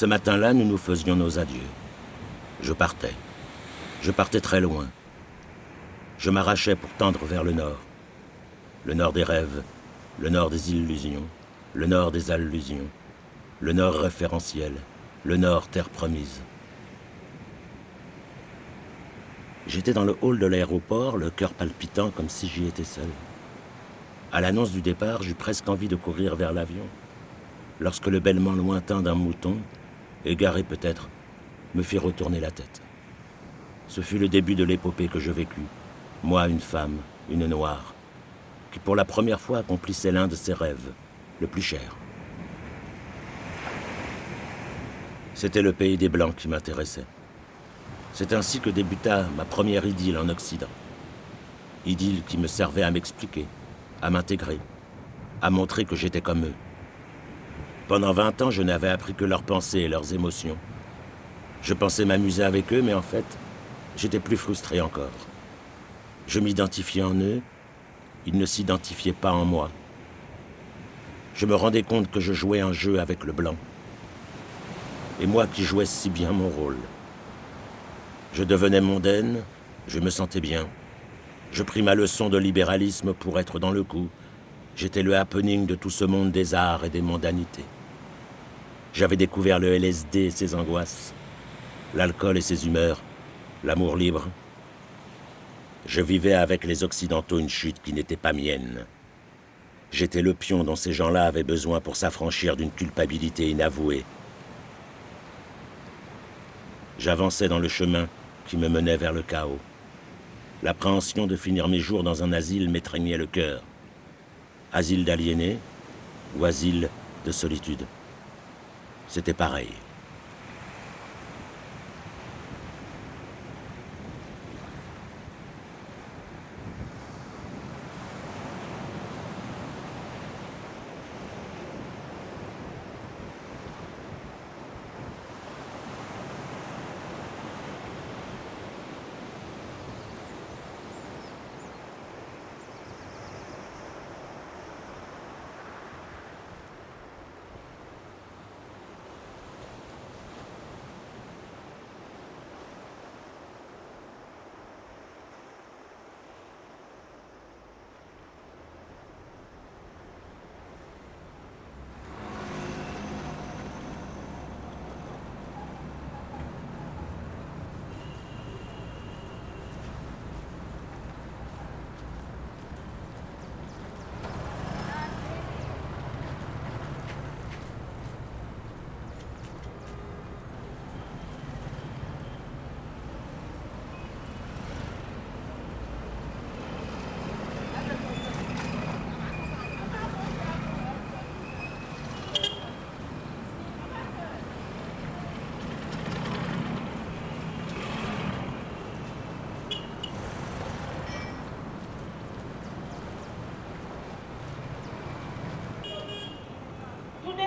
Ce matin-là, nous nous faisions nos adieux. Je partais. Je partais très loin. Je m'arrachais pour tendre vers le nord. Le nord des rêves, le nord des illusions, le nord des allusions, le nord référentiel, le nord terre promise. J'étais dans le hall de l'aéroport, le cœur palpitant comme si j'y étais seul. À l'annonce du départ, j'eus presque envie de courir vers l'avion, lorsque le bêlement lointain d'un mouton, égaré peut-être, me fit retourner la tête. Ce fut le début de l'épopée que je vécus, moi, une femme, une noire, qui pour la première fois accomplissait l'un de ses rêves, le plus cher. C'était le pays des Blancs qui m'intéressait. C'est ainsi que débuta ma première idylle en Occident. Idylle qui me servait à m'expliquer, à m'intégrer, à montrer que j'étais comme eux. Pendant 20 ans, je n'avais appris que leurs pensées et leurs émotions. Je pensais m'amuser avec eux, mais en fait, j'étais plus frustré encore. Je m'identifiais en eux, ils ne s'identifiaient pas en moi. Je me rendais compte que je jouais un jeu avec le blanc. Et moi qui jouais si bien mon rôle. Je devenais mondaine, je me sentais bien. Je pris ma leçon de libéralisme pour être dans le coup. J'étais le happening de tout ce monde des arts et des mondanités. J'avais découvert le LSD et ses angoisses, l'alcool et ses humeurs, l'amour libre. Je vivais avec les Occidentaux une chute qui n'était pas mienne. J'étais le pion dont ces gens-là avaient besoin pour s'affranchir d'une culpabilité inavouée. J'avançais dans le chemin qui me menait vers le chaos. L'appréhension de finir mes jours dans un asile m'étreignait le cœur. Asile d'aliénés ou asile de solitude. C'était pareil.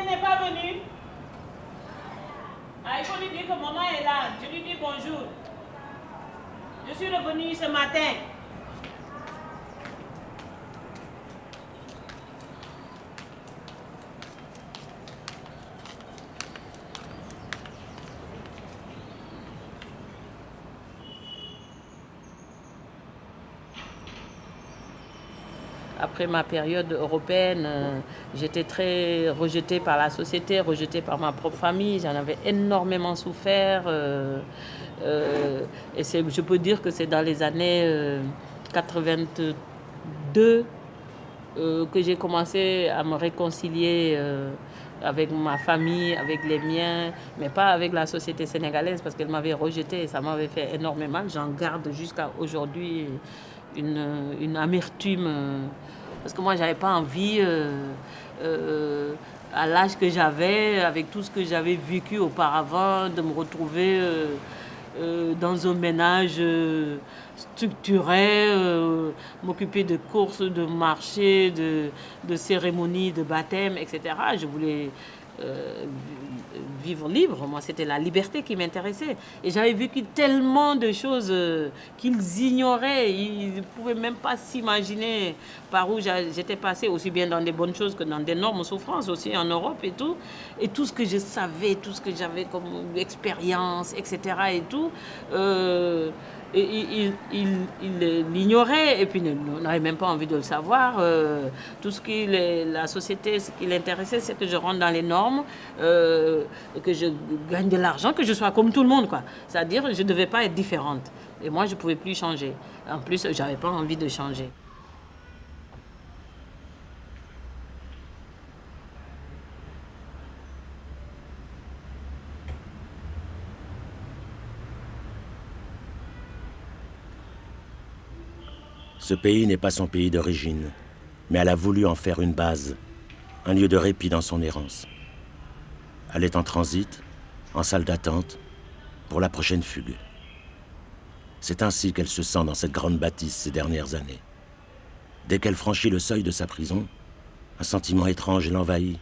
N'est pas venu. Ah, il faut lui dire que maman est là. Je lui dis bonjour. Je suis revenue ce matin. Après ma période européenne, j'étais très rejetée par la société, rejetée par ma propre famille. J'en avais énormément souffert. Et je peux dire que c'est dans les années 82 que j'ai commencé à me réconcilier avec ma famille, avec les miens, mais pas avec la société sénégalaise parce qu'elle m'avait rejetée et ça m'avait fait énormément mal. J'en garde jusqu'à aujourd'hui une amertume parce que moi j'avais pas envie à l'âge que j'avais, avec tout ce que j'avais vécu auparavant, de me retrouver dans un ménage structuré, m'occuper de courses, de marchés, de cérémonies, de baptême, etc. Je voulais vivre libre. Moi, c'était la liberté qui m'intéressait. Et j'avais vécu tellement de choses qu'ils ignoraient. Ils ne pouvaient même pas s'imaginer par où j'étais passée, aussi bien dans des bonnes choses que dans d'énormes souffrances aussi en Europe et tout. Et tout ce que je savais, tout ce que j'avais comme expérience, etc. et tout, il l'ignorait et puis n'avait même pas envie de le savoir. Tout ce qui la société, ce qui l'intéressait, c'est que je rentre dans les normes, que je gagne de l'argent, que je sois comme tout le monde, quoi. C'est-à-dire que je ne devais pas être différente. Et moi, je ne pouvais plus changer. En plus, je n'avais pas envie de changer. Ce pays n'est pas son pays d'origine, mais elle a voulu en faire une base, un lieu de répit dans son errance. Elle est en transit, en salle d'attente, pour la prochaine fugue. C'est ainsi qu'elle se sent dans cette grande bâtisse ces dernières années. Dès qu'elle franchit le seuil de sa prison, un sentiment étrange l'envahit,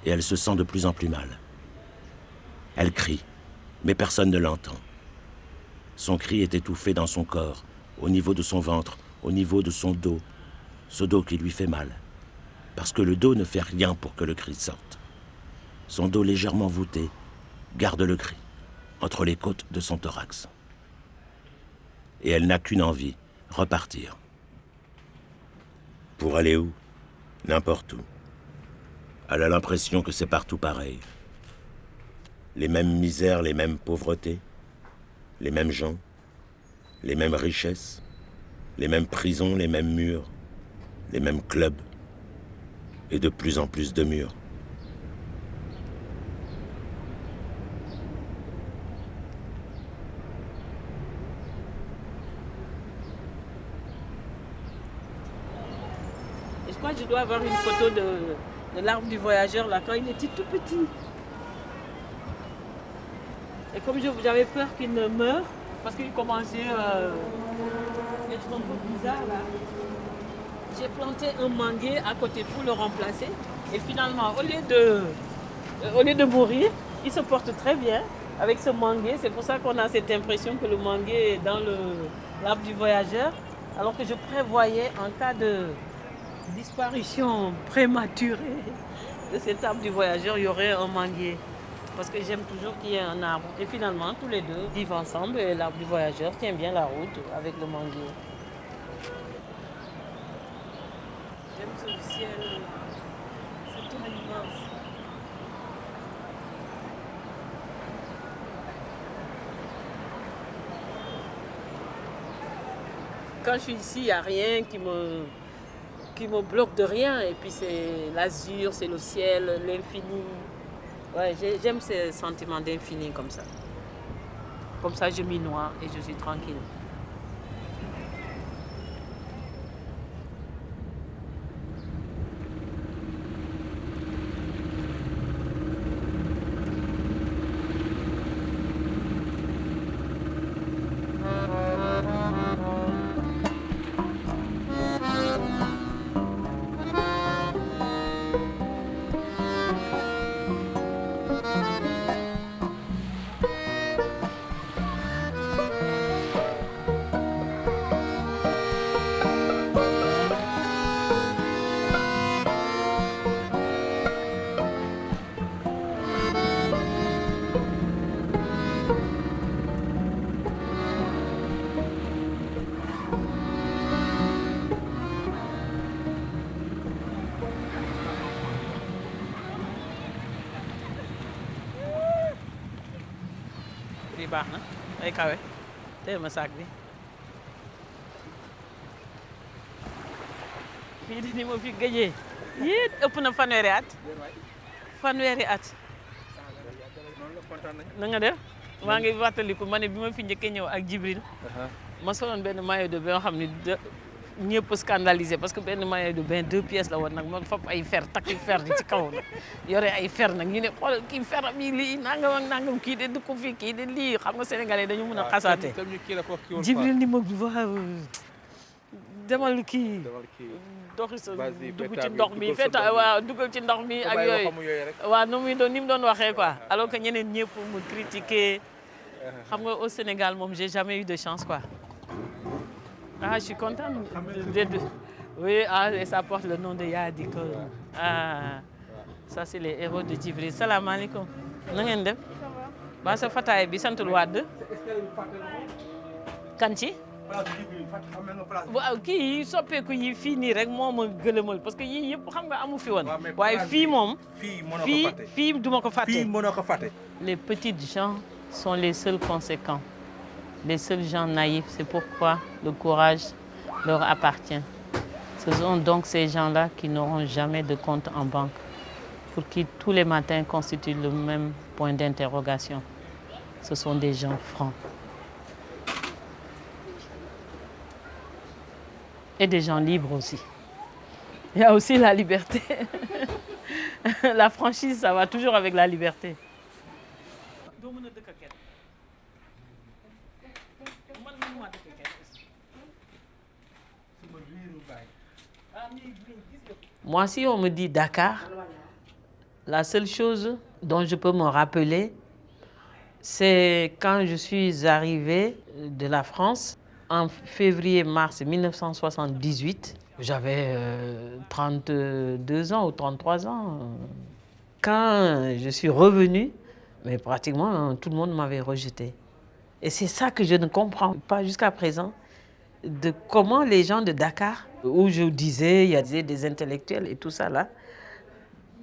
et elle se sent de plus en plus mal. Elle crie, mais personne ne l'entend. Son cri est étouffé dans son corps, au niveau de son ventre, au niveau de son dos, ce dos qui lui fait mal, parce que le dos ne fait rien pour que le cri sorte. Son dos légèrement voûté garde le cri entre les côtes de son thorax. Et elle n'a qu'une envie, repartir. Pour aller où? N'importe où. Elle a l'impression que c'est partout pareil. Les mêmes misères, les mêmes pauvretés, les mêmes gens, les mêmes richesses, les mêmes prisons, les mêmes murs, les mêmes clubs, et de plus en plus de murs. Et je crois que je dois avoir une photo de l'arbre du voyageur, là, quand il était tout petit. Et comme j'avais peur qu'il ne meure, parce qu'il commençait à être un peu bizarre, là, j'ai planté un manguier à côté pour le remplacer. Et finalement, au lieu de mourir, il se porte très bien avec ce manguier. C'est pour ça qu'on a cette impression que le manguier est dans l'arbre du voyageur. Alors que je prévoyais, en cas de disparition prématurée de cet arbre du voyageur, il y aurait un manguier. Parce que j'aime toujours qu'il y ait un arbre. Et finalement, tous les deux vivent ensemble et l'arbre du voyageur tient bien la route avec le manguier. J'aime ce ciel, c'est tout immense. Quand je suis ici, il n'y a rien qui me bloque de rien. Et puis c'est l'azur, c'est le ciel, l'infini. Ouais, j'aime ces sentiments d'infini comme ça. Comme ça, je m'y noie et je suis tranquille. Lii baax na ay kawe teel ma saak bi fii di ni ma fi gëjee yii ëpp na fanweeri at na nga def maa ngi fàttaliku ma ne bi ma fi njëkkee ñëw ak Djibril ma soloon benn maillot de bain xam ne ñëpp scandalisé parce que benn maillot de bain 2 pièces la woon nag ma fab ay fer takki fer di ci kaw nag yore ay fer nag ñu ne xoolal kii fer am yi lii nangam ak nangam kii de du ko fi kii de lii xam nga sénégalais dañu mën a xasaate Djibril ni ma waaw demal kii doxi sa dugg ci ndox mi fekk waaw duggal ci ndox mi ak yooyu waaw ni mu doon waxee quoi alors que ñeneen ñëpp mu critiquer xam nga au Sénégal moom j'ai jamais eu de chance quoi ah je suis contente oui et ça porte le nom de Yaa Diko ça c'est les héros de Djibril salaamaaleykum na ngeen def ba sa fataay bi santul Wade kan ci waaw kii yi soppeeku yi fii nii rek moo ma gëlëmal parce que yii yëpp xam nga amu fi woon waaye fii moom fii duma ko fàtte les petites gens sont les seuls conséquents les seuls gens naïfs c'est pourquoi le courage leur appartient ce sont donc ces gens-là qui n'auront jamais de compte en banque pour qui tous les matins constituent le même point d'interrogation ce sont des gens francs et des gens libres aussi. Il y a aussi la liberté. La franchise, ça va toujours avec la liberté. Moi, si on me dit Dakar, la seule chose dont je peux me rappeler, c'est quand je suis arrivée de la France, en février-mars 1978, j'avais 32 ans ou 33 ans. Quand je suis revenue, mais pratiquement tout le monde m'avait rejetée. Et c'est ça que je ne comprends pas jusqu'à présent, de comment les gens de Dakar, où je disais, il y a des intellectuels et tout ça là,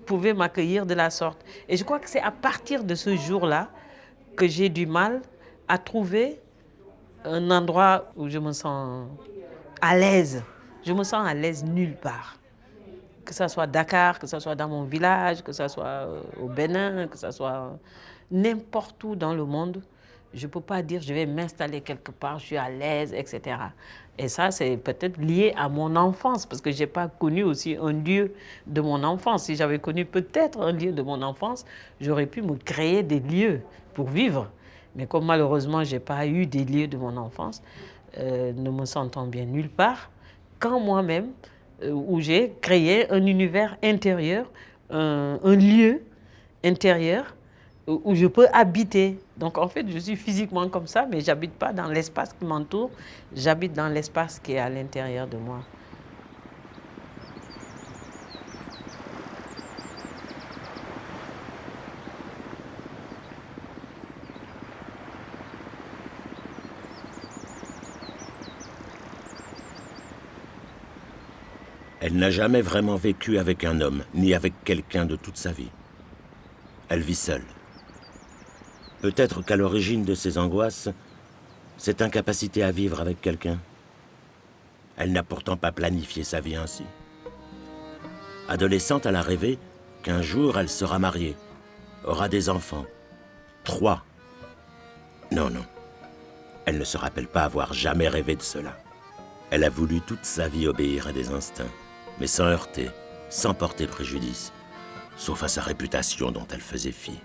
pouvaient m'accueillir de la sorte. Et je crois que c'est à partir de ce jour-là que j'ai du mal à trouver un endroit où je me sens à l'aise. Je me sens à l'aise nulle part. Que ça soit Dakar, que ça soit dans mon village, que ça soit au Bénin, que ça soit n'importe où dans le monde. Je ne peux pas dire je vais m'installer quelque part, je suis à l'aise, etc. Et ça, c'est peut-être lié à mon enfance, parce que je n'ai pas connu aussi un lieu de mon enfance. Si j'avais connu peut-être un lieu de mon enfance, j'aurais pu me créer des lieux pour vivre. Mais comme malheureusement, je n'ai pas eu des lieux de mon enfance, ne me sentant bien nulle part, quand moi-même, où j'ai créé un univers intérieur, un lieu intérieur où je peux habiter. Donc en fait, je suis physiquement comme ça, mais je n'habite pas dans l'espace qui m'entoure, j'habite dans l'espace qui est à l'intérieur de moi. Elle n'a jamais vraiment vécu avec un homme, ni avec quelqu'un de toute sa vie. Elle vit seule. Peut-être qu'à l'origine de ses angoisses, cette incapacité à vivre avec quelqu'un. Elle n'a pourtant pas planifié sa vie ainsi. Adolescente, elle a rêvé qu'un jour elle sera mariée, aura des enfants. 3. Non. Elle ne se rappelle pas avoir jamais rêvé de cela. Elle a voulu toute sa vie obéir à des instincts, mais sans heurter, sans porter préjudice, sauf à sa réputation dont elle faisait fi.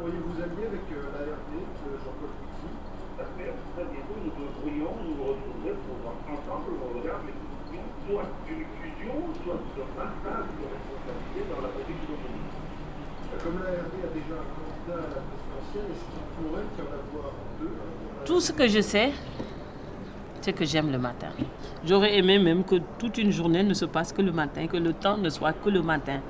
Vous alliez avec l'ARD de Jean-Paul Petit, parce que très bientôt nous devrions nous retrouver pour ensemble on regarde les questions, soit d'une fusion, soit d'un partage de responsabilité dans la politique économique. Comme l'ARD a déjà un candidat à la présidentielle, est-ce qu'il pourrait y en avoir deux? Tout ce que je sais, c'est que j'aime le matin. J'aurais aimé même que toute une journée ne se passe que le matin, que le temps ne soit que le matin.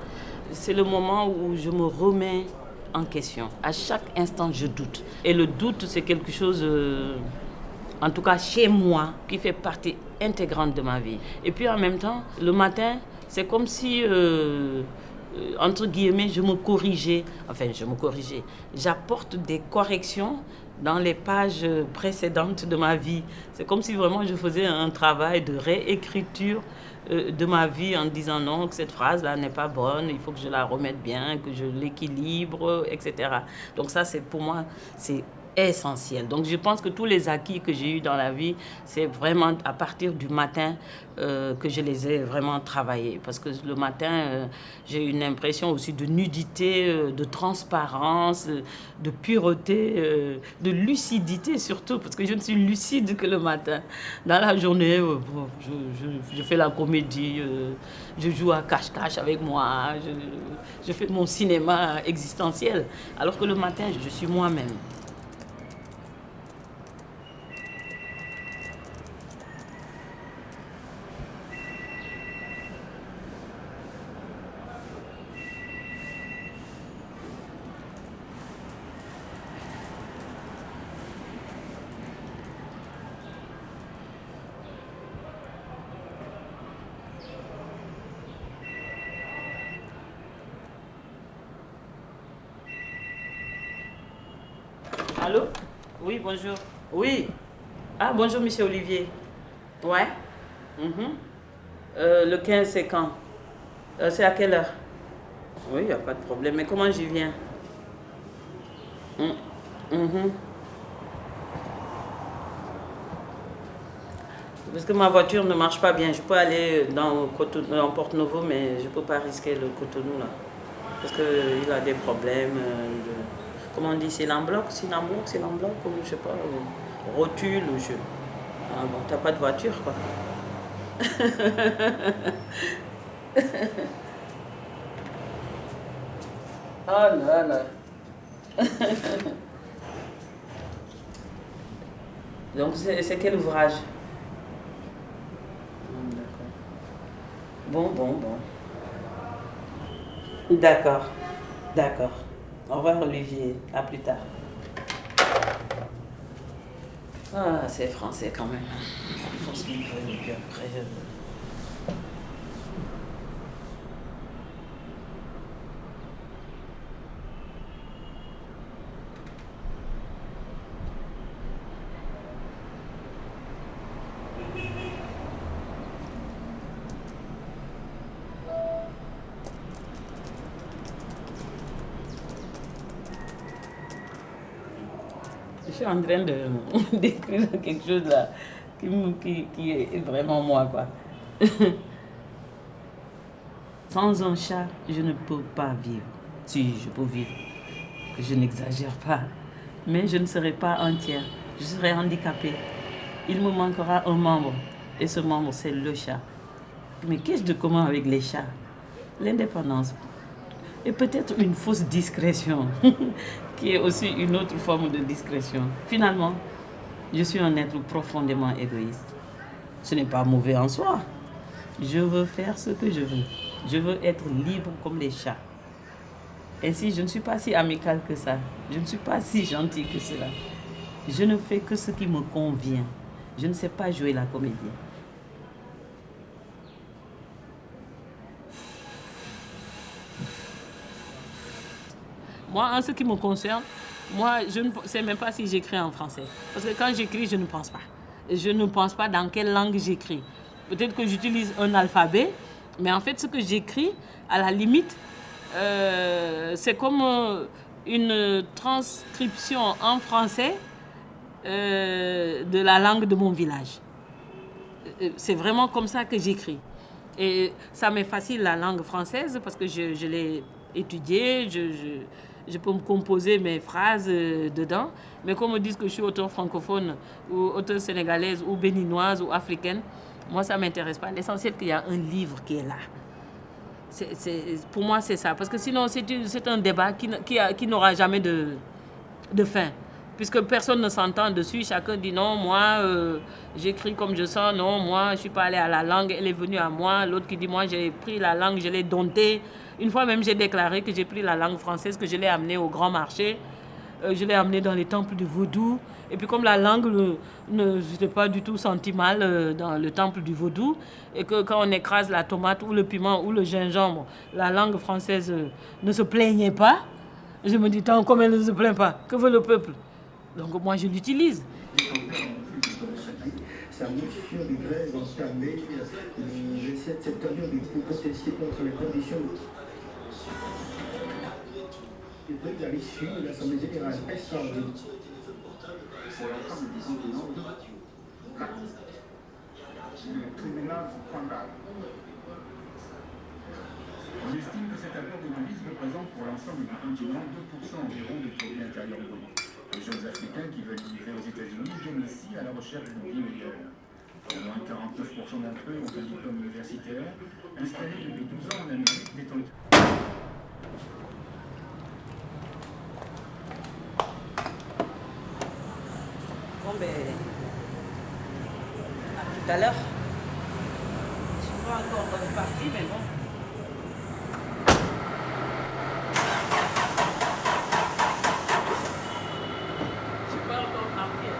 C'est le moment où je me remets en question. À chaque instant, je doute. Et le doute, c'est quelque chose, en tout cas chez moi, qui fait partie intégrante de ma vie. Et puis en même temps, le matin, c'est comme si, entre guillemets, je me corrigeais. Enfin, je me corrigeais. J'apporte des corrections dans les pages précédentes de ma vie. C'est comme si vraiment je faisais un travail de réécriture de ma vie en disant non, que cette phrase-là n'est pas bonne, il faut que je la remette bien, que je l'équilibre, etc. Donc ça, c'est pour moi, c'est essentiel. Donc je pense que tous les acquis que j'ai eus dans la vie, c'est vraiment à partir du matin que je les ai vraiment travaillés. Parce que le matin, j'ai une impression aussi de nudité, de transparence, de pureté, de lucidité surtout, parce que je ne suis lucide que le matin. Dans la journée, je fais la comédie, je joue à cache-cache avec moi, je fais mon cinéma existentiel. Alors que le matin, je suis moi-même. Allô? Oui, bonjour. Oui. Ah, bonjour, monsieur Olivier. Ouais. Le 15, c'est quand? C'est à quelle heure? Oui, il n'y a pas de problème. Mais comment j'y viens? Parce que ma voiture ne marche pas bien. Je peux aller dans Porto-Novo, mais je ne peux pas risquer le Cotonou, là. Parce qu'il a des problèmes comment on dit, c'est l'embloc, comme je sais pas, rotule, Ah bon, t'as pas de voiture, quoi. Oh là là. Donc c'est quel ouvrage? D'accord. Bon. D'accord. Au revoir Olivier, à plus tard. Ah, c'est français quand même. Faut se livrer, et puis après... Je suis en train d'écrire quelque chose là qui est vraiment moi, quoi. Sans un chat, je ne peux pas vivre. Si, je peux vivre, que je n'exagère pas. Mais je ne serai pas entière. Je serai handicapée. Il me manquera un membre. Et ce membre, c'est le chat. Mais qu'est-ce de commun avec les chats? L'indépendance. Et peut-être une fausse discrétion, qui est aussi une autre forme de discrétion. Finalement, je suis un être profondément égoïste. Ce n'est pas mauvais en soi. Je veux faire ce que je veux. Je veux être libre comme les chats. Ainsi, je ne suis pas si amicale que ça. Je ne suis pas si gentille que cela. Je ne fais que ce qui me convient. Je ne sais pas jouer la comédie. Moi, en ce qui me concerne, je ne sais même pas si j'écris en français. Parce que quand j'écris, je ne pense pas. Je ne pense pas dans quelle langue j'écris. Peut-être que j'utilise un alphabet, mais en fait, ce que j'écris, à la limite, c'est comme une transcription en français de la langue de mon village. C'est vraiment comme ça que j'écris. Et ça m'est facile, la langue française, parce que je l'ai étudiée, je peux me composer mes phrases dedans. Mais qu'on me dise que je suis auteur francophone, ou auteur sénégalaise, ou béninoise, ou africaine, moi, ça ne m'intéresse pas. L'essentiel, c'est qu'il y a un livre qui est là. Pour moi, c'est ça. Parce que sinon, c'est un débat qui n'aura jamais de fin. puisque personne ne s'entend dessus. Chacun dit non, moi, j'écris comme je sens. Non, moi, je ne suis pas allée à la langue, elle est venue à moi. L'autre qui dit, moi, j'ai pris la langue, je l'ai domptée. Une fois même, j'ai déclaré que j'ai pris la langue française, que je l'ai amenée au grand marché. Je l'ai amenée dans les temples du vaudou. Et puis comme la langue ne s'était pas du tout senti mal dans le temple du vaudou, et que quand on écrase la tomate ou le piment ou le gingembre, la langue française ne se plaignait pas, je me dis, tant comme elle ne se plaint pas, que veut le peuple? Donc moi je l'utilise. Sa motion de grève entamée le 7 septembre pour protester contre les conditions de à l'issue de l'Assemblée générale extraordinaire. Pour l'ensemble du continent, le tribunal scandale. On estime que cet accord de devise représente pour l'ensemble du continent 2% environ du produit intérieur brut. Les jeunes Africains qui veulent immigrer aux États-Unis viennent ici à la recherche d'une vie meilleure. Au moins 49% d'entre eux ont un diplôme universitaire, installés depuis 12 ans en Amérique détenteurs. Bon ben, à tout à l'heure. Je ne suis pas encore partie, mais bon. Je ne suis pas encore partie.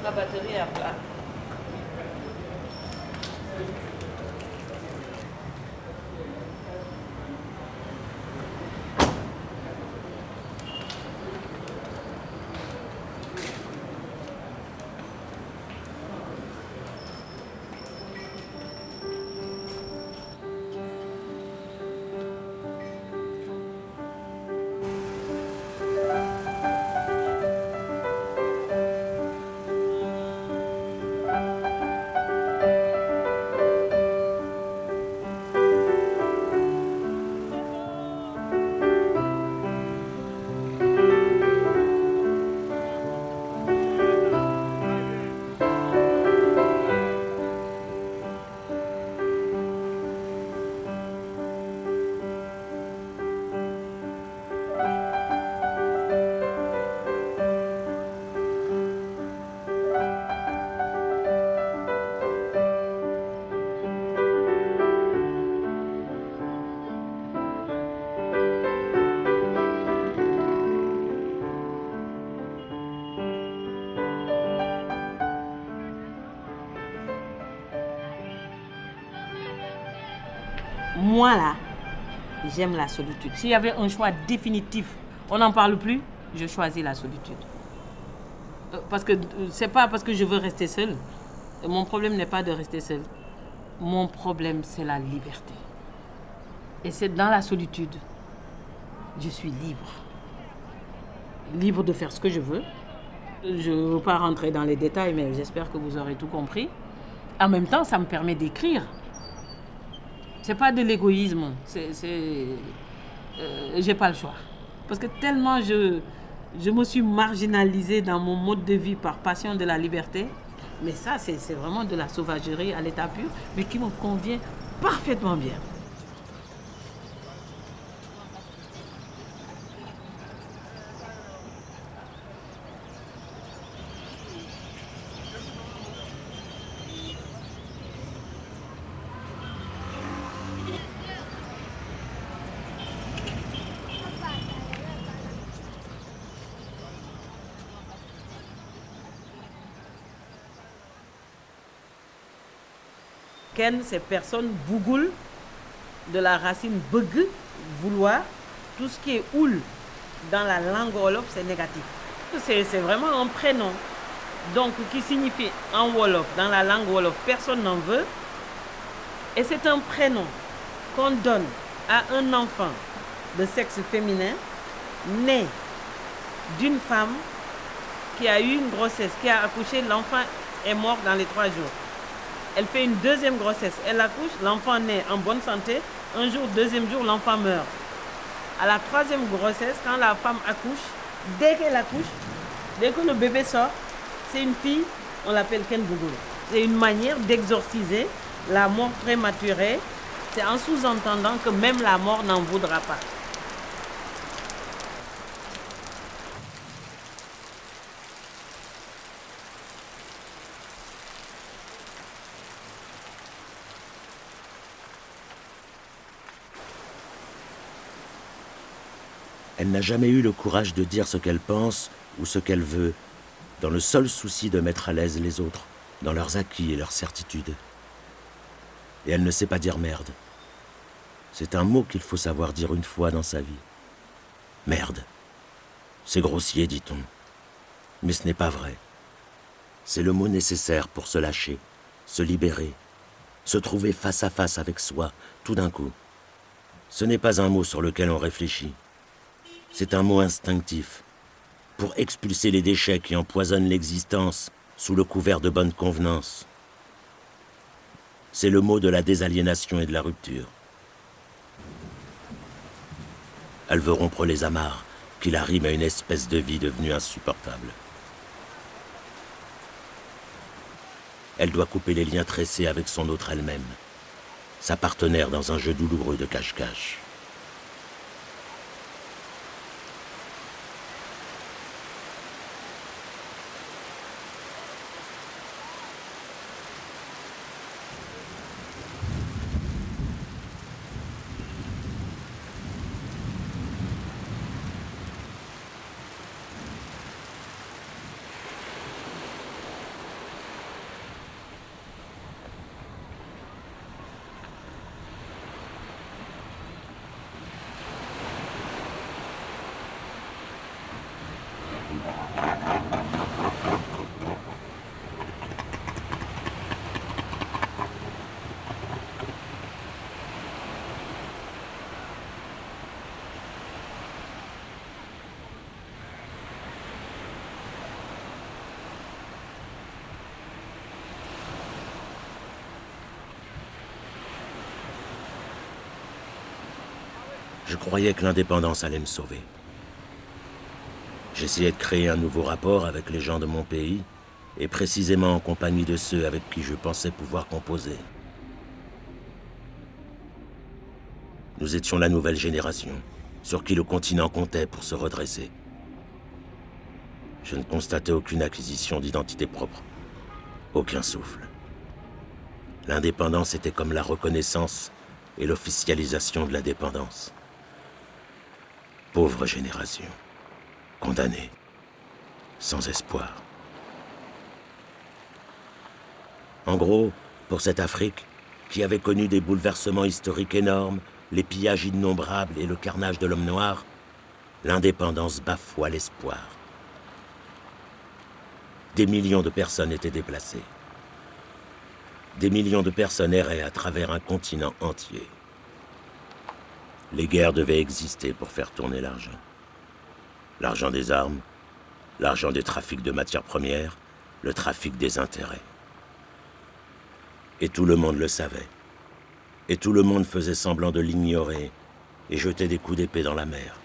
La batterie est à plat. Moi là, j'aime la solitude. S'il y avait un choix définitif, on n'en parle plus, je choisis la solitude. Parce que c'est pas parce que je veux rester seule. Mon problème n'est pas de rester seule. Mon problème, c'est la liberté. Et c'est dans la solitude, je suis libre. Libre de faire ce que je veux. Je ne veux pas rentrer dans les détails, mais j'espère que vous aurez tout compris. En même temps, ça me permet d'écrire. C'est pas de l'égoïsme, j'ai pas le choix. Parce que tellement je me suis marginalisée dans mon mode de vie par passion de la liberté. Mais ça, c'est vraiment de la sauvagerie à l'état pur, mais qui me convient parfaitement bien. Ken, c'est personne bougoul de la racine bug, vouloir. Tout ce qui est oul dans la langue wolof, c'est négatif. C'est vraiment un prénom. Donc, qui signifie en wolof, dans la langue wolof, personne n'en veut. Et c'est un prénom qu'on donne à un enfant de sexe féminin né d'une femme qui a eu une grossesse, qui a accouché, l'enfant est mort dans les 3 jours. Elle fait une deuxième grossesse, elle accouche, l'enfant naît en bonne santé. Un jour, deuxième jour, l'enfant meurt. À la 3e grossesse, quand la femme accouche, dès qu'elle accouche, dès que le bébé sort, c'est une fille, on l'appelle Ken Bougoul. C'est une manière d'exorciser la mort prématurée. C'est en sous-entendant que même la mort n'en voudra pas. Elle n'a jamais eu le courage de dire ce qu'elle pense ou ce qu'elle veut, dans le seul souci de mettre à l'aise les autres, dans leurs acquis et leurs certitudes. Et elle ne sait pas dire merde. C'est un mot qu'il faut savoir dire une fois dans sa vie. Merde. C'est grossier, dit-on. Mais ce n'est pas vrai. C'est le mot nécessaire pour se lâcher, se libérer, se trouver face à face avec soi, tout d'un coup. Ce n'est pas un mot sur lequel on réfléchit. C'est un mot instinctif, pour expulser les déchets qui empoisonnent l'existence sous le couvert de bonne convenance. C'est le mot de la désaliénation et de la rupture. Elle veut rompre les amarres qui la riment à une espèce de vie devenue insupportable. Elle doit couper les liens tressés avec son autre elle-même, sa partenaire dans un jeu douloureux de cache-cache. Je croyais que l'indépendance allait me sauver. J'essayais de créer un nouveau rapport avec les gens de mon pays, et précisément en compagnie de ceux avec qui je pensais pouvoir composer. Nous étions la nouvelle génération, sur qui le continent comptait pour se redresser. Je ne constatais aucune acquisition d'identité propre, aucun souffle. L'indépendance était comme la reconnaissance et l'officialisation de la dépendance. Pauvre génération, condamnée, sans espoir. En gros, pour cette Afrique, qui avait connu des bouleversements historiques énormes, les pillages innombrables et le carnage de l'homme noir, l'indépendance bafoua l'espoir. Des millions de personnes étaient déplacées. Des millions de personnes erraient à travers un continent entier. Les guerres devaient exister pour faire tourner l'argent. L'argent des armes, l'argent des trafics de matières premières, le trafic des intérêts. Et tout le monde le savait. Et tout le monde faisait semblant de l'ignorer et jetait des coups d'épée dans la mer.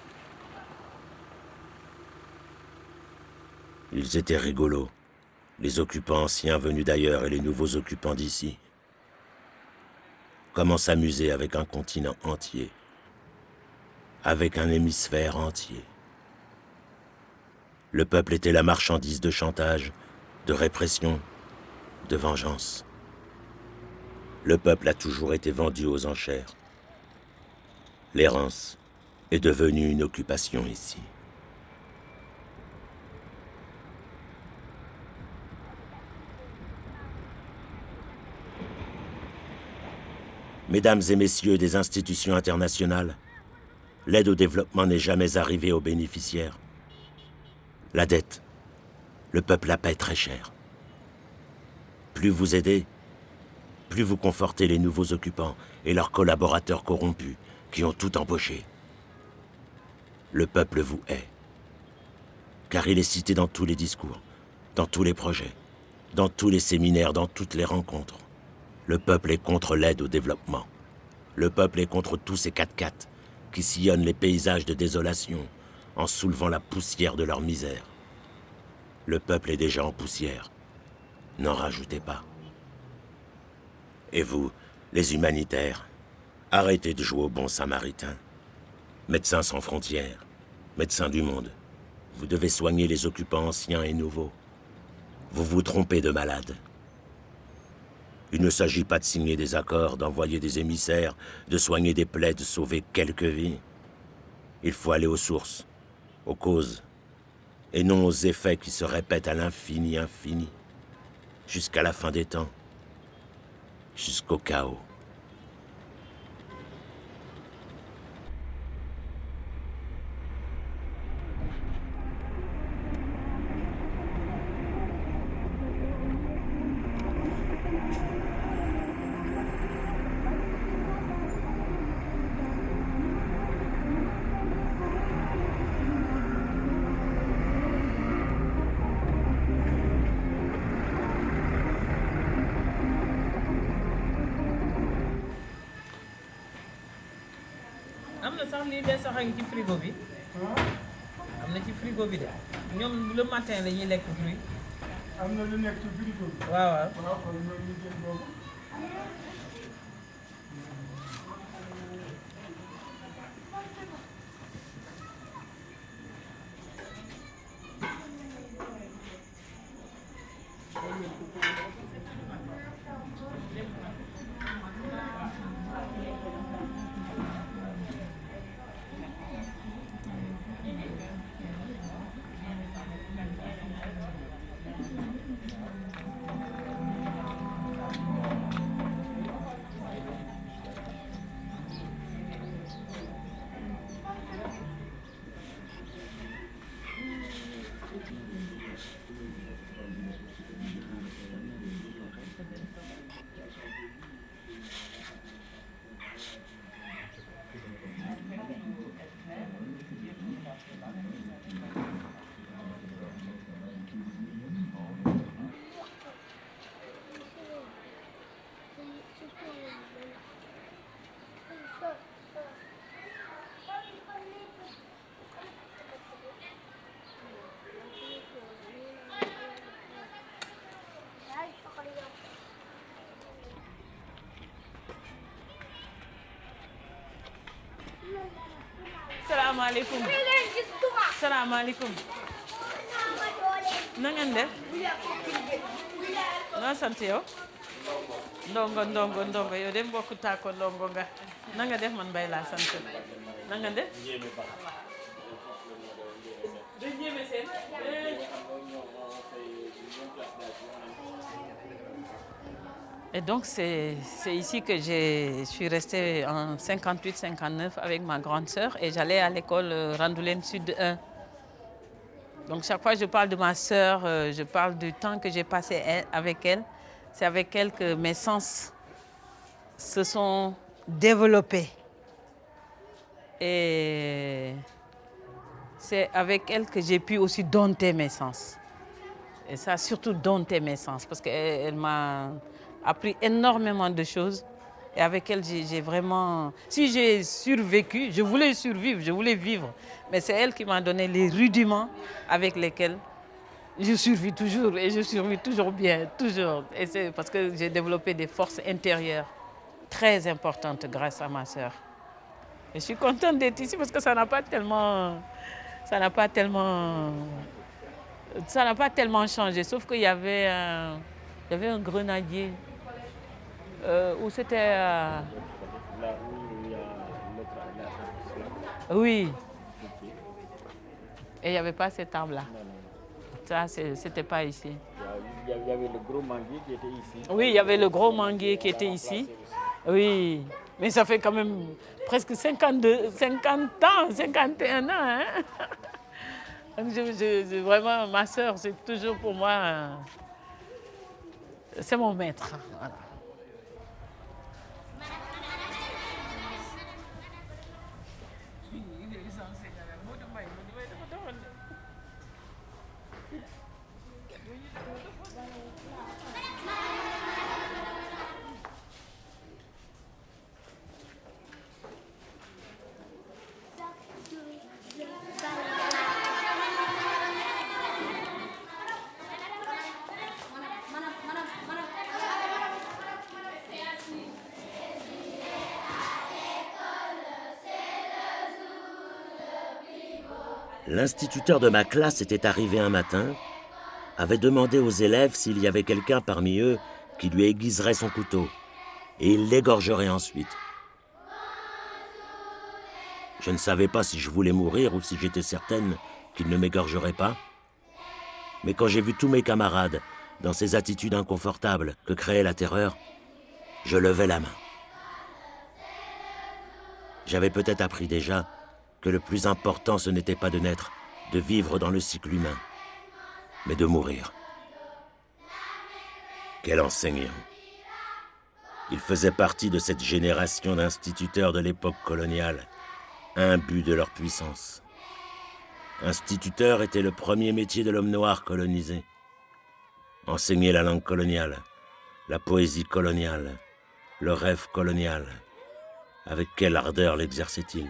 Ils étaient rigolos, les occupants anciens venus d'ailleurs et les nouveaux occupants d'ici. Comment s'amuser avec un continent entier, avec un hémisphère entier. Le peuple était la marchandise de chantage, de répression, de vengeance. Le peuple a toujours été vendu aux enchères. L'errance est devenue une occupation ici. Mesdames et messieurs des institutions internationales, l'aide au développement n'est jamais arrivée aux bénéficiaires. La dette, le peuple la paie très cher. Plus vous aidez, plus vous confortez les nouveaux occupants et leurs collaborateurs corrompus qui ont tout empoché. Le peuple vous hait, car il est cité dans tous les discours, dans tous les projets, dans tous les séminaires, dans toutes les rencontres. Le peuple est contre l'aide au développement. Le peuple est contre tous ces 4x4 qui sillonnent les paysages de désolation en soulevant la poussière de leur misère. Le peuple est déjà en poussière. N'en rajoutez pas. Et vous, les humanitaires, arrêtez de jouer au bon samaritain. Médecins sans frontières, médecins du monde, vous devez soigner les occupants anciens et nouveaux. Vous vous trompez de malade. Il ne s'agit pas de signer des accords, d'envoyer des émissaires, de soigner des plaies, de sauver quelques vies. Il faut aller aux sources, aux causes, et non aux effets qui se répètent à l'infini infini, jusqu'à la fin des temps, jusqu'au chaos. am na sax lii des sax a ngi ci frigo bi am na ci frigo bi de ñoom le matin la ñuy lekk fruit am na lu nekk ci frigo bi. waaw waaw waaw kon ñoom ñu jël boobu. salaamaaleykum salaamaaleykum na ngeen def noo sant yow ndongo yow de mbokku taako ndongo nga na nga def man Mbaye laa sant na nga def Et donc c'est ici que je suis restée en 58-59 avec ma grande sœur et j'allais à l'école Randoulène Sud 1. Donc chaque fois que je parle de ma sœur, je parle du temps que j'ai passé avec elle. C'est avec elle que mes sens se sont développés. Et c'est avec elle que j'ai pu aussi dompter mes sens. Et ça a surtout dompté mes sens parce qu'elle m'a appris énormément de choses. Et avec elle, j'ai vraiment... Si j'ai survécu, je voulais survivre, je voulais vivre. Mais c'est elle qui m'a donné les rudiments avec lesquels je survis toujours. Et je survis toujours bien, toujours. Et c'est parce que j'ai développé des forces intérieures très importantes grâce à ma sœur. Et je suis contente d'être ici parce que ça n'a pas tellement changé. Sauf qu'il y avait un grenadier où c'était... Là où il y a notre Oui. Et il n'y avait pas cet arbre-là. Ça, c'était pas ici. il y avait le gros manguier qui était ici. Oui, il y avait le gros manguier qui était ici. Oui. Mais ça fait quand même presque 50 ans, 51 ans. Hein? Donc vraiment, ma sœur, c'est toujours pour moi... c'est mon maître. Voilà. L'instituteur de ma classe était arrivé un matin, avait demandé aux élèves s'il y avait quelqu'un parmi eux qui lui aiguiserait son couteau, et il l'égorgerait ensuite. Je ne savais pas si je voulais mourir ou si j'étais certaine qu'il ne m'égorgerait pas. Mais quand j'ai vu tous mes camarades dans ces attitudes inconfortables que créait la terreur, je levai la main. J'avais peut-être appris déjà que le plus important, ce n'était pas de naître, de vivre dans le cycle humain, mais de mourir. Quel enseignant! Il faisait partie de cette génération d'instituteurs de l'époque coloniale, imbus de leur puissance. Instituteur était le premier métier de l'homme noir colonisé. Enseigner la langue coloniale, la poésie coloniale, le rêve colonial. Avec quelle ardeur l'exerçait-il?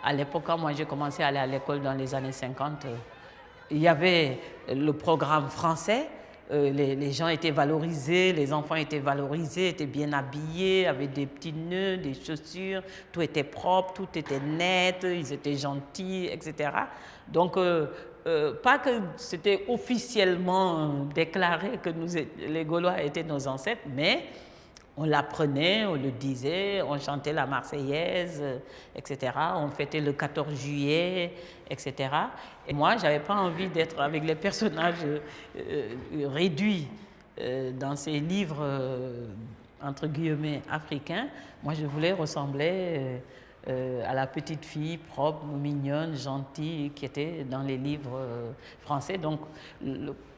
À l'époque, quand moi j'ai commencé à aller à l'école dans les années 50, il y avait le programme français. Les gens étaient valorisés, les enfants étaient valorisés, étaient bien habillés, avaient des petits nœuds, des chaussures, tout était propre, tout était net, ils étaient gentils, etc. Donc, pas que c'était officiellement déclaré que les Gaulois étaient nos ancêtres, mais on l'apprenait, on le disait, on chantait la Marseillaise, etc. On fêtait le 14 juillet, etc. Et moi, je n'avais pas envie d'être avec les personnages réduits dans ces livres, entre guillemets, africains. Moi, je voulais ressembler à la petite fille propre, mignonne, gentille, qui était dans les livres français. Donc,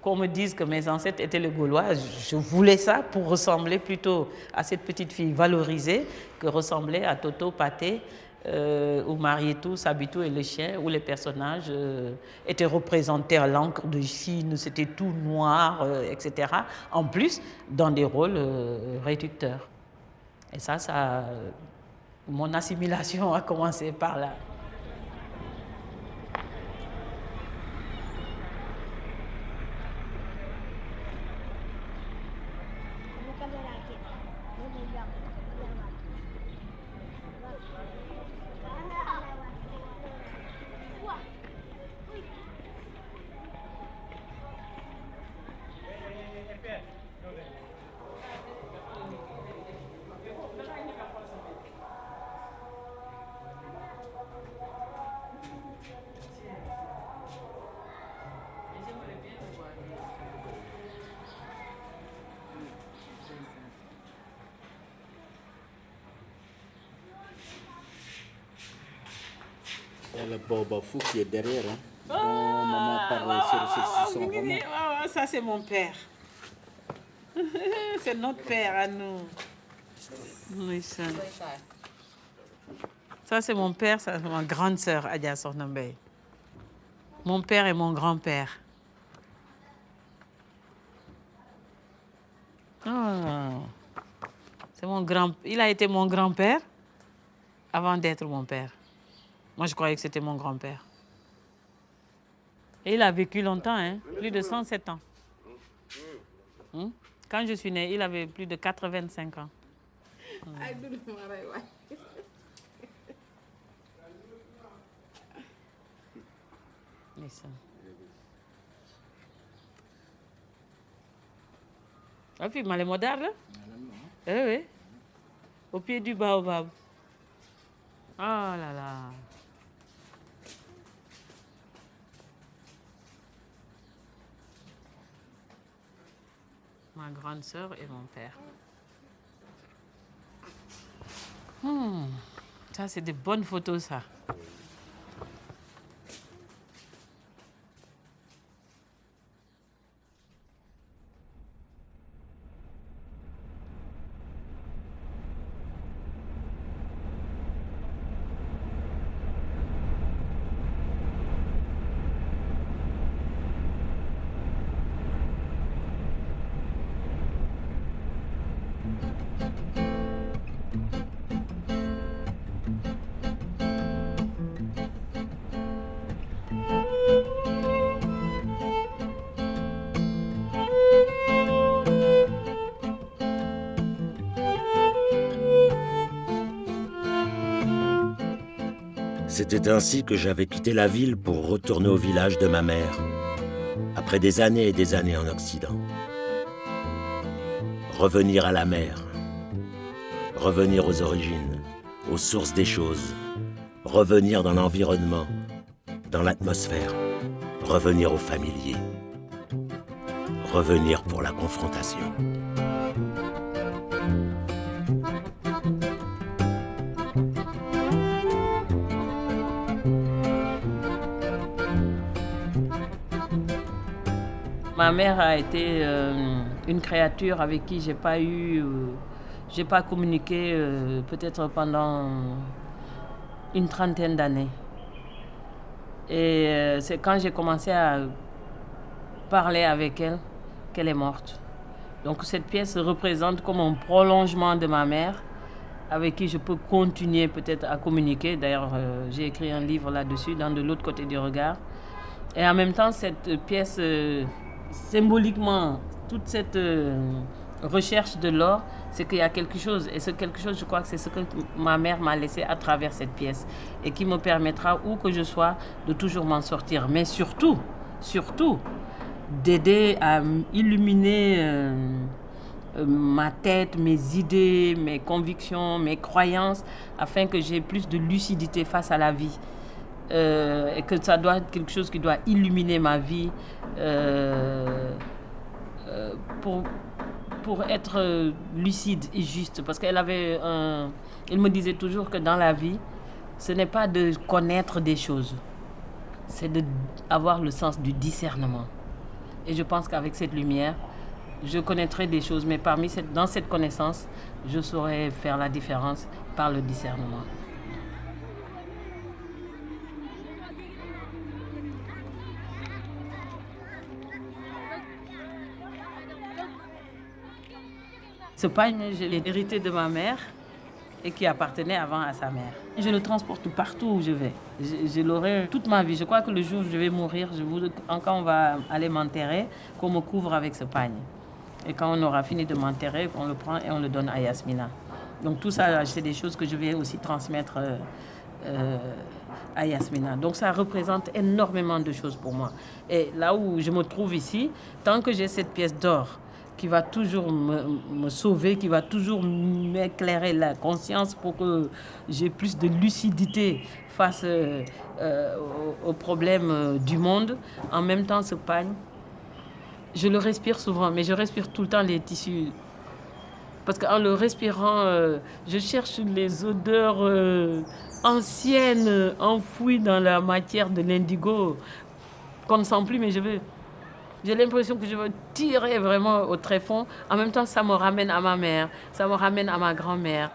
qu'on me dise que mes ancêtres étaient les Gaulois, je voulais ça pour ressembler plutôt à cette petite fille valorisée que ressembler à Toto, Pathé, ou Marietou, Sabitou et le chien, où les personnages étaient représentés à l'encre de Chine, c'était tout noir, etc. En plus, dans des rôles réducteurs. Et ça, mon assimilation a commencé par là. Il y a le Bobafou qui est derrière, hein, dont maman parle sur son roman. Ça, c'est mon père. C'est notre père à nous. Oui, ça, c'est mon père, ça, c'est ma grande sœur, Adja Sornambey. Mon père et mon grand-père. Il a été mon grand-père avant d'être mon père. Moi, je croyais que c'était mon grand-père. Et il a vécu longtemps, hein, plus de 107 ans. Quand je suis née, il avait plus de 85 ans. Ah, puis, mal moderne, là? Oui. Au pied du baobab. Oh là là. Ma grande sœur et mon père. Ça, c'est des bonnes photos, ça. C'était ainsi que j'avais quitté la ville pour retourner au village de ma mère, après des années et des années en Occident. Revenir à la mer, revenir aux origines. aux sources des choses, revenir dans l'environnement, dans l'atmosphère, revenir au familier, revenir pour la confrontation. Ma mère a été une créature avec qui j'ai pas communiqué peut-être pendant une trentaine d'années. Et c'est quand j'ai commencé à parler avec elle qu'elle est morte. Donc cette pièce représente comme un prolongement de ma mère avec qui je peux continuer peut-être à communiquer. D'ailleurs, j'ai écrit un livre là-dessus, dans De l'autre côté du regard. Et en même temps, cette pièce, symboliquement, toute cette recherche de l'or, c'est qu'il y a quelque chose. Et ce quelque chose, je crois que c'est ce que ma mère m'a laissé à travers cette pièce. Et qui me permettra, où que je sois, de toujours m'en sortir. Mais surtout, d'aider à illuminer ma tête, mes idées, mes convictions, mes croyances, afin que j'ai plus de lucidité face à la vie. Et que ça doit être quelque chose qui doit illuminer ma vie pour être lucide et juste. Parce qu'elle me disait toujours que dans la vie, ce n'est pas de connaître des choses, c'est d'avoir le sens du discernement. Et je pense qu'avec cette lumière, je connaîtrai des choses, mais dans cette connaissance, je saurai faire la différence par le discernement. Ce pagne, je l'ai hérité de ma mère et qui appartenait avant à sa mère. Je le transporte partout où je vais. Je l'aurai toute ma vie. Je crois que le jour où je vais mourir, quand on va aller m'enterrer, qu'on me couvre avec ce pagne. Et quand on aura fini de m'enterrer, on le prend et on le donne à Yasmina. Donc tout ça, c'est des choses que je vais aussi transmettre à Yasmina. Donc ça représente énormément de choses pour moi. Et là où je me trouve ici, tant que j'ai cette pièce d'or qui va toujours me sauver, qui va toujours m'éclairer la conscience pour que j'ai plus de lucidité face aux problèmes du monde. En même temps, ce pagne, je le respire souvent, mais je respire tout le temps les tissus. Parce qu'en le respirant, je cherche les odeurs anciennes, enfouies dans la matière de l'indigo, qu'on ne sent plus, mais j'ai l'impression que je veux tirer vraiment au tréfonds. En même temps, ça me ramène à ma mère, ça me ramène à ma grand-mère.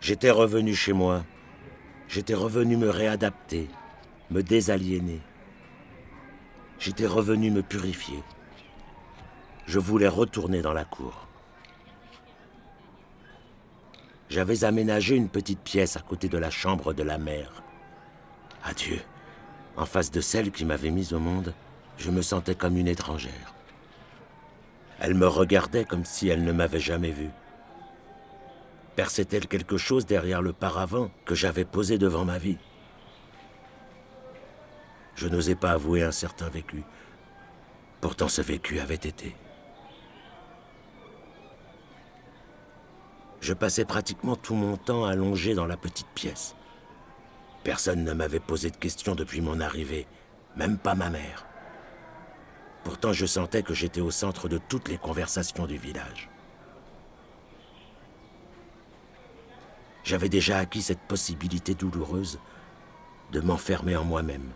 J'étais revenu chez moi. J'étais revenu me réadapter, me désaliéner. J'étais revenu me purifier. Je voulais retourner dans la cour. J'avais aménagé une petite pièce à côté de la chambre de la mère. Adieu. En face de celle qui m'avait mise au monde, je me sentais comme une étrangère. Elle me regardait comme si elle ne m'avait jamais vu. Perçait-elle quelque chose derrière le paravent que j'avais posé devant ma vie? Je n'osais pas avouer un certain vécu. Pourtant ce vécu avait été. Je passais pratiquement tout mon temps allongé dans la petite pièce. Personne ne m'avait posé de questions depuis mon arrivée, même pas ma mère. Pourtant je sentais que j'étais au centre de toutes les conversations du village. J'avais déjà acquis cette possibilité douloureuse de m'enfermer en moi-même,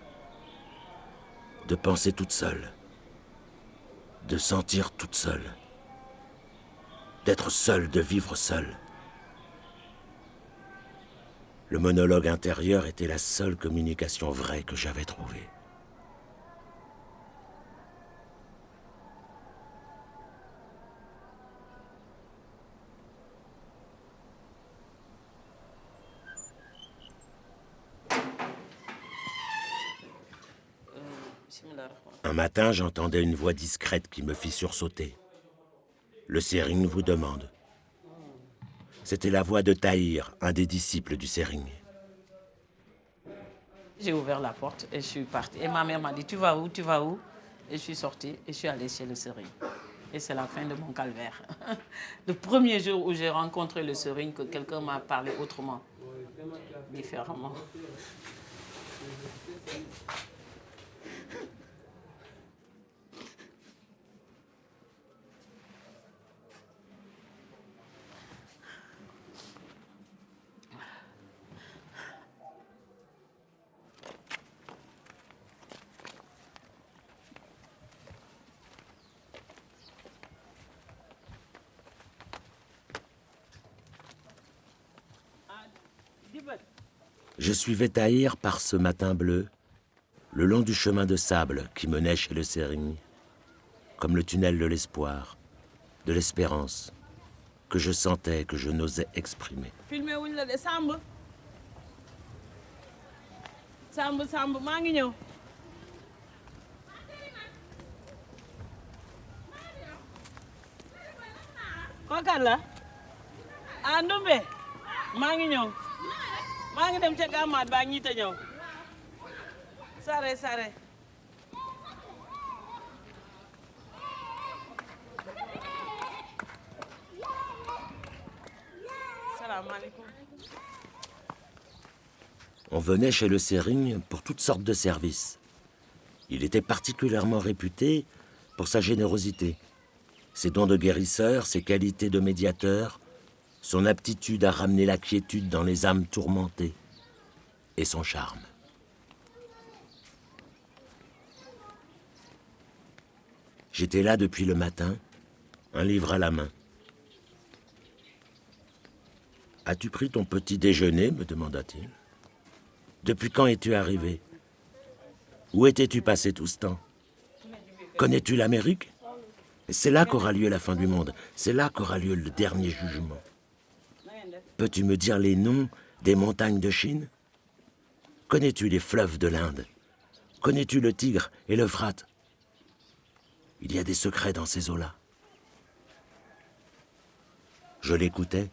de penser toute seule, de sentir toute seule, d'être seule, de vivre seule. Le monologue intérieur était la seule communication vraie que j'avais trouvée. Un matin, j'entendais une voix discrète qui me fit sursauter. Le Sering vous demande. C'était la voix de Tahir, un des disciples du Sering. J'ai ouvert la porte et je suis partie. Et ma mère m'a dit, tu vas où, tu vas où? Et je suis sortie et je suis allée chez le Sering. Et c'est la fin de mon calvaire. Le premier jour où j'ai rencontré le Sering, que quelqu'un m'a parlé autrement, différemment. Je suivais Tahir par ce matin bleu, le long du chemin de sable qui menait chez le Sering, comme le tunnel de l'espoir, de l'espérance, que je sentais, que je n'osais exprimer. Samb maa ngi ñëw. Kookan la ah Ndumbe maa ngi ñëw maa ngi dem ca gàmmaat baa ñiite ñëw sare sare. Salaamaaleykum. On venait chez le Sering pour toutes sortes de services. Il était particulièrement réputé pour sa générosité, ses dons de guérisseur, ses qualités de médiateur, son aptitude à ramener la quiétude dans les âmes tourmentées et son charme. J'étais là depuis le matin, un livre à la main. « As-tu pris ton petit déjeuner ?» me demanda-t-il. « Depuis quand es-tu arrivé? Où étais-tu passé tout ce temps? Connais-tu l'Amérique? C'est là qu'aura lieu la fin du monde. C'est là qu'aura lieu le dernier jugement. Peux-tu me dire les noms des montagnes de Chine? Connais-tu les fleuves de l'Inde? Connais-tu le Tigre et l'Euphrate? Il y a des secrets dans ces eaux-là. » Je l'écoutais,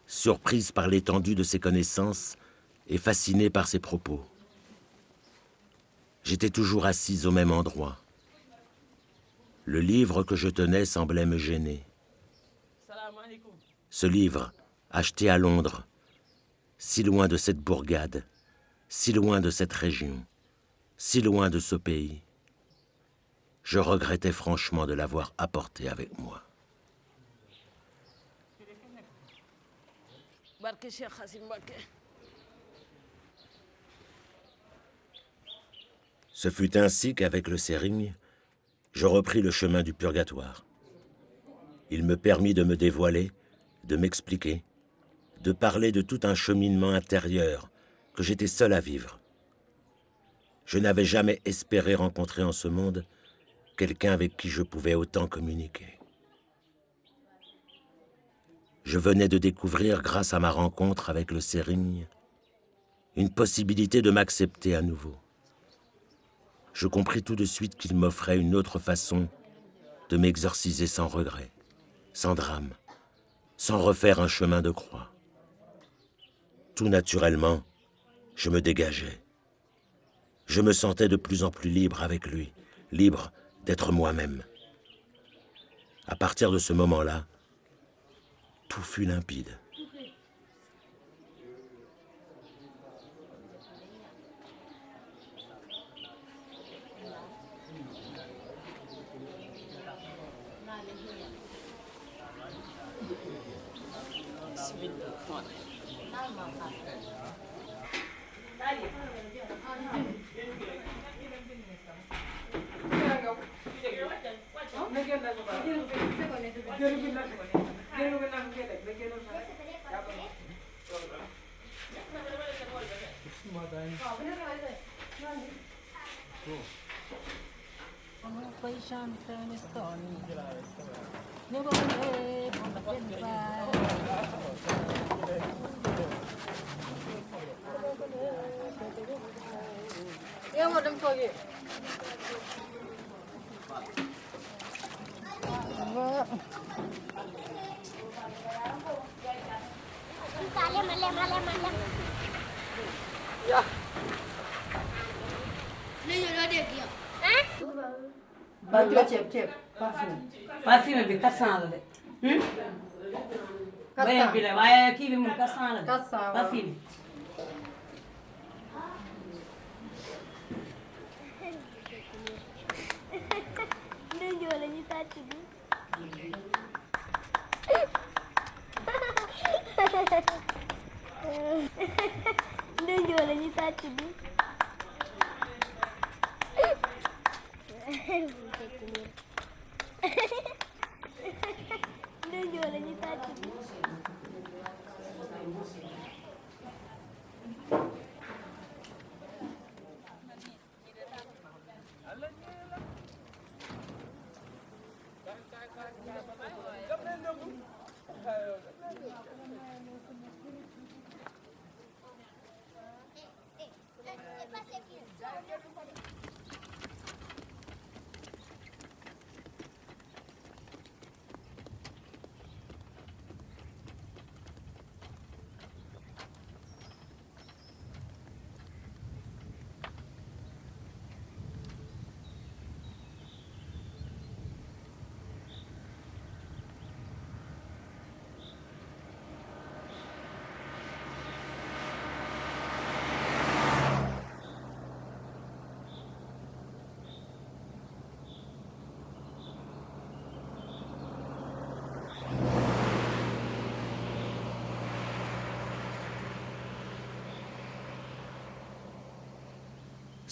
surprise par l'étendue de ses connaissances et fascinée par ses propos. J'étais toujours assise au même endroit. Le livre que je tenais semblait me gêner. Ce livre, acheté à Londres, si loin de cette bourgade, si loin de cette région, si loin de ce pays, je regrettais franchement de l'avoir apporté avec moi. Ce fut ainsi qu'avec le Sering, je repris le chemin du purgatoire. Il me permit de me dévoiler, de m'expliquer, de parler de tout un cheminement intérieur que j'étais seul à vivre. Je n'avais jamais espéré rencontrer en ce monde quelqu'un avec qui je pouvais autant communiquer. Je venais de découvrir, grâce à ma rencontre avec le Sering, une possibilité de m'accepter à nouveau. Je compris tout de suite qu'il m'offrait une autre façon de m'exorciser sans regret, sans drame, sans refaire un chemin de croix. Tout naturellement, je me dégageais. Je me sentais de plus en plus libre avec lui, libre d'être moi-même. À partir de ce moment-là, tout fut limpide. parfumé bi 400 la de. beneen bi la waaye kii bi moom 400 la de. 400 parfumé.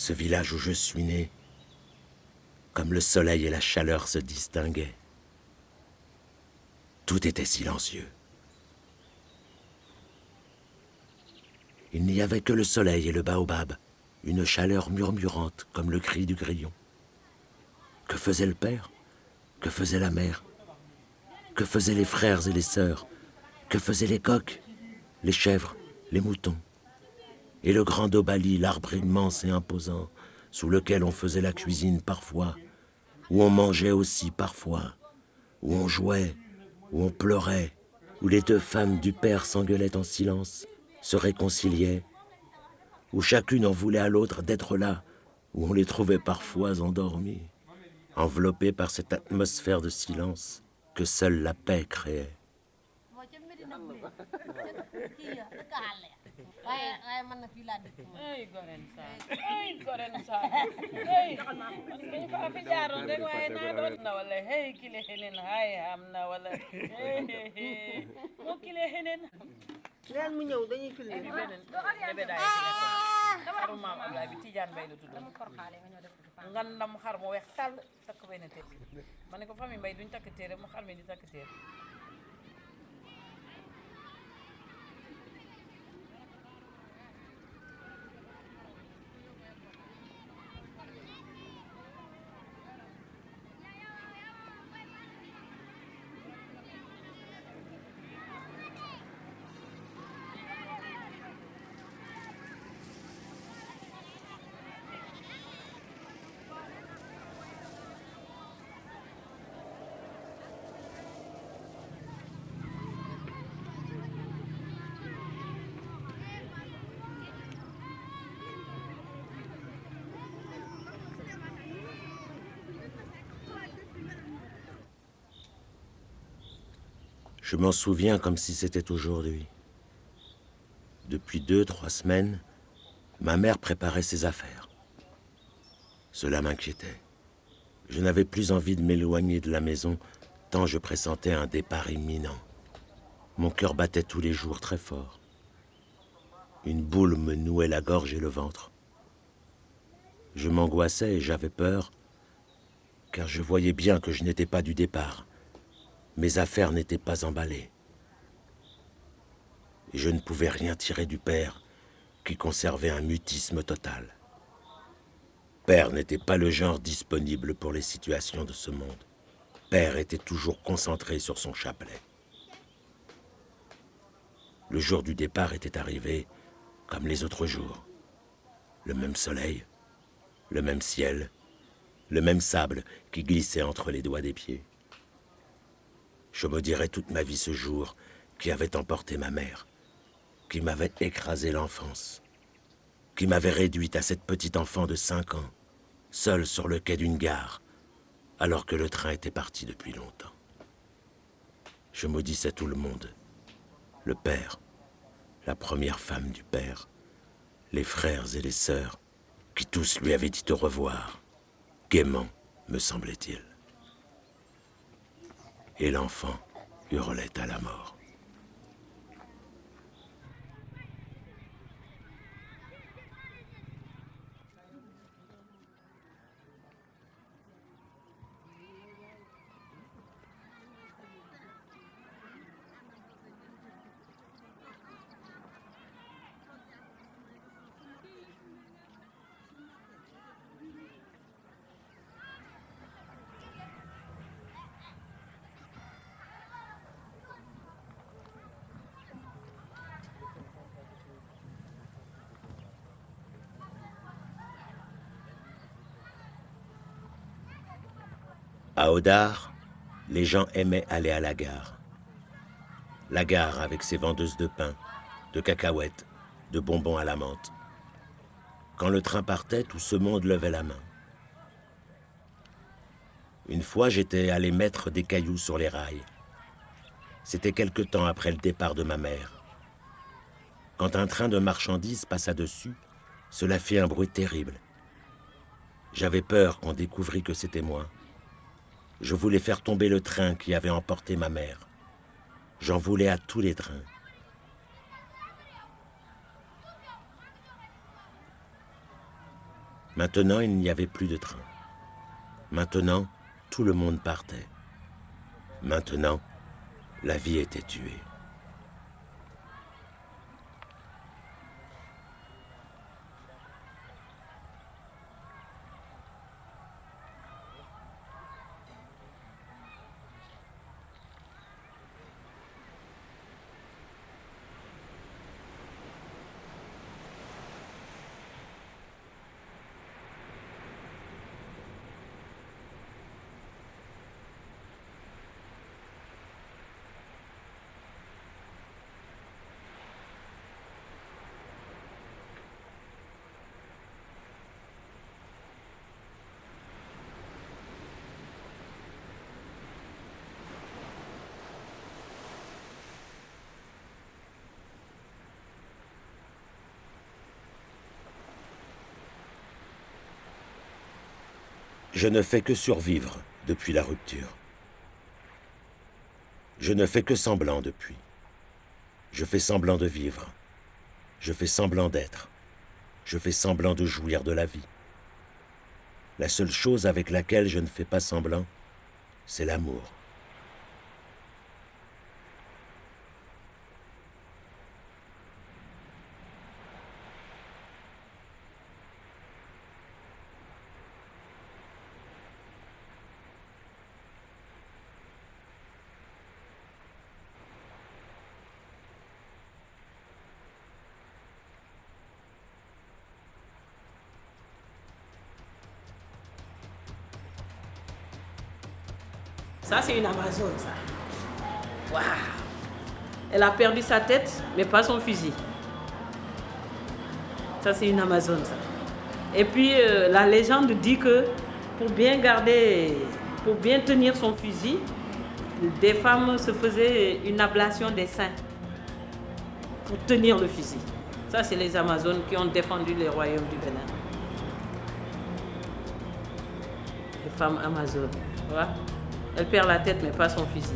Ce village où je suis né, comme le soleil et la chaleur se distinguaient, tout était silencieux. Il n'y avait que le soleil et le baobab, une chaleur murmurante comme le cri du grillon. Que faisait le père? Que faisait la mère? Que faisaient les frères et les sœurs? Que faisaient les coqs, les chèvres, les moutons? Et le grand Dobali, l'arbre immense et imposant, sous lequel on faisait la cuisine parfois, où on mangeait aussi parfois, où on jouait, où on pleurait, où les deux femmes du père s'engueulaient en silence, se réconciliaient, où chacune en voulait à l'autre d'être là, où on les trouvait parfois endormis, enveloppés par cette atmosphère de silence que seule la paix créait. ay goren sa ay dañu fa fi jaaroon rek waaye naa doon na wala hey kile xeneen hay am na wala moo kile xeneen leen mu ñëw dañuy filmé bi beneen bébé daay xaru maam Ablaye bi Tidiane Mbaye la tudd ngandam xar mu weex tàll takk benn téere ma ne ko famille Mbaye duñ takk téere mu xar mi di takk téere Je m'en souviens comme si c'était aujourd'hui. Depuis 2-3 semaines, ma mère préparait ses affaires. Cela m'inquiétait. Je n'avais plus envie de m'éloigner de la maison, tant je pressentais un départ imminent. Mon cœur battait tous les jours très fort. Une boule me nouait la gorge et le ventre. Je m'angoissais et j'avais peur, car je voyais bien que je n'étais pas du départ. Mes affaires n'étaient pas emballées. Et je ne pouvais rien tirer du père, qui conservait un mutisme total. Père n'était pas le genre disponible pour les situations de ce monde. Père était toujours concentré sur son chapelet. Le jour du départ était arrivé comme les autres jours. Le même soleil, le même ciel, le même sable qui glissait entre les doigts des pieds. Je maudirais toute ma vie ce jour qui avait emporté ma mère, qui m'avait écrasé l'enfance, qui m'avait réduite à cette petite enfant de 5 ans, seule sur le quai d'une gare, alors que le train était parti depuis longtemps. Je maudissais tout le monde, le père, la première femme du père, les frères et les sœurs, qui tous lui avaient dit au revoir, gaiement, me semblait-il. Et l'enfant hurlait à la mort. À Odar, les gens aimaient aller à la gare. La gare avec ses vendeuses de pain, de cacahuètes, de bonbons à la menthe. Quand le train partait, tout ce monde levait la main. Une fois, j'étais allé mettre des cailloux sur les rails. C'était quelque temps après le départ de ma mère. Quand un train de marchandises passa dessus, cela fit un bruit terrible. J'avais peur qu'on découvrît que c'était moi. Je voulais faire tomber le train qui avait emporté ma mère. J'en voulais à tous les trains. Maintenant, il n'y avait plus de train. Maintenant, tout le monde partait. Maintenant, la vie était tuée. Je ne fais que survivre depuis la rupture. Je ne fais que semblant depuis. Je fais semblant de vivre. Je fais semblant d'être. Je fais semblant de jouir de la vie. La seule chose avec laquelle je ne fais pas semblant, c'est l'amour. Ça, c'est une Amazone, ça. Waouh! Elle a perdu sa tête, mais pas son fusil. Ça, c'est une Amazone, ça. Et puis, la légende dit que pour bien tenir son fusil, des femmes se faisaient une ablation des seins pour tenir le fusil. Ça, c'est les Amazones qui ont défendu les royaumes du Bénin. Les femmes Amazones, tu vois? Elle perd la tête, mais pas son fusil.